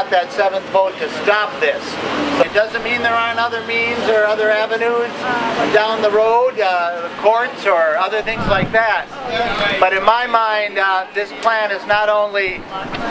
got that seventh vote to stop this. So it doesn't mean there aren't other means or other avenues down the road, courts or other things like that. But in my mind, this plan is not only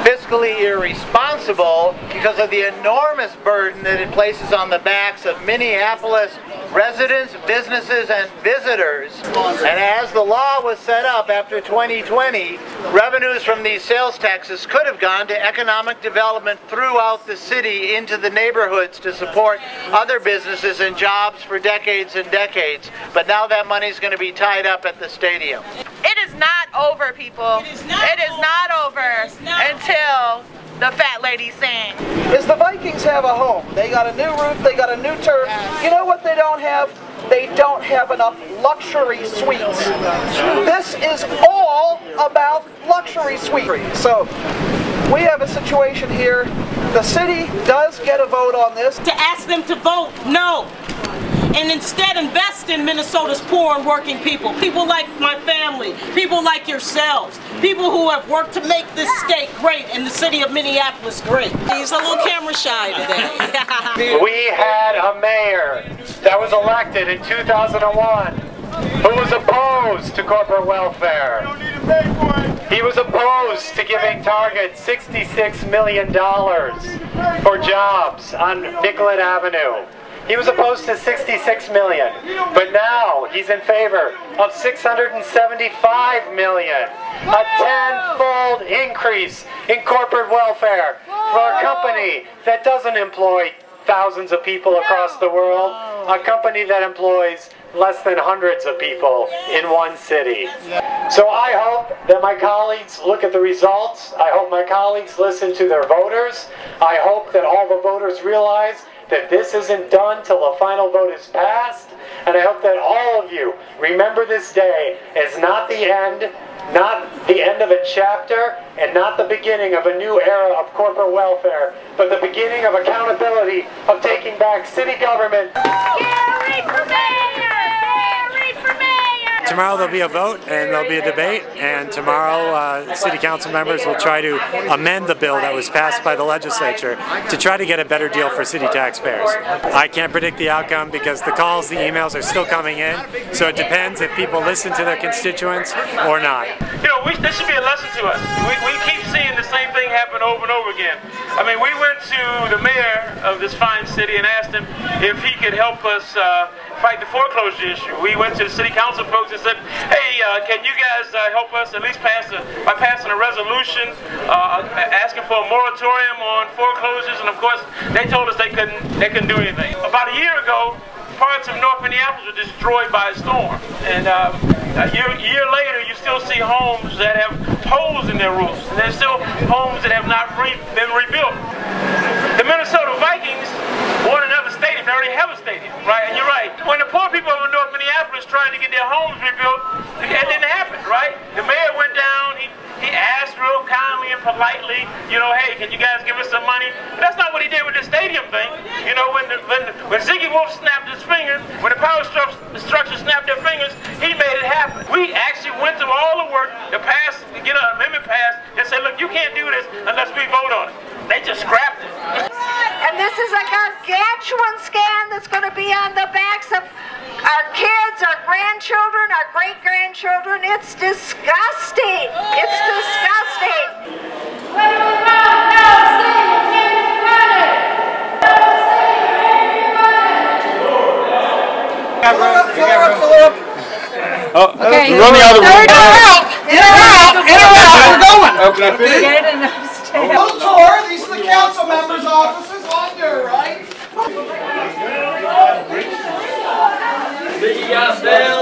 fiscally irresponsible because of the enormous burden that it places on the backs of Minneapolis residents, businesses, and visitors. And as the law was set up after 2020, revenues from these sales taxes could have gone to economic development throughout the city into the neighborhoods to support other businesses and jobs for decades and decades. But now that money's going to be tied up at the stadium. It is not over, people. It is not over until the fat lady sings. Is the Vikings have a home. They got a new roof, they got a new turf. You know what they don't have? They don't have enough luxury suites. This is all about luxury suites. So we have a situation here. The city does get a vote on this. To ask them to vote no. And instead invest in Minnesota's poor and working people. People like my family, people like yourselves, people who have worked to make this state great and the city of Minneapolis great. He's a little camera shy today. We had a mayor that was elected in 2001 who was opposed to corporate welfare. He was opposed to giving Target $66 million for jobs on Nicollet Avenue. He was opposed to $66 million, but now he's in favor of $675 million, a tenfold increase in corporate welfare for a company that doesn't employ thousands of people across the world, a company that employs less than hundreds of people in one city. So I hope that my colleagues look at the results. I hope my colleagues listen to their voters. I hope that all the voters realize that this isn't done till the final vote is passed, and I hope that all of you remember this day as not the end of a chapter, and not the beginning of a new era of corporate welfare, but the beginning of accountability, of taking back city government. Gary for mayor! Gary for mayor! Tomorrow there'll be a vote and there'll be a debate, and tomorrow city council members will try to amend the bill that was passed by the legislature to try to get a better deal for city taxpayers. I can't predict the outcome because the calls, the emails are still coming in, so it depends if people listen to their constituents or not. You know, this should be a lesson to us. We keep seeing the same thing happen over and over again. I mean, we went to the mayor of this fine city and asked him if he could help us fight the foreclosure issue. We went to the city council folks and said, hey, can you guys help us at least by passing a resolution asking for a moratorium on foreclosures? And of course, they told us they couldn't do anything. About a year ago, parts of North Minneapolis were destroyed by a storm. And a year later, you still see homes that have holes in their roofs. And there's still homes that have not been rebuilt. The Minnesota Vikings want another stadium. They already have a stadium, right? And you're right. When the poor people of North Minneapolis trying to get their homes rebuilt, it didn't happen, right? The mayor went down. He asked real kindly and politely, you know, hey, can you guys give us some money? But that's not what he did with the stadium thing. You know, when Ziggy Wolf snapped his fingers, when the power structure snapped their fingers, he made it happen. We actually went through all the work to get an amendment passed and say, look, you can't do this unless we vote on it. They just scrapped it. And this is a gargantuan scam that's going to be on the backs of our kids, our grandchildren, our great-grandchildren. It's disgusting. It's disgusting. Okay, run the other way. In or out, we're going. Oh, can I finish? Get it and stay. Little tour, these are the council members' offices on your right. Biggie got down.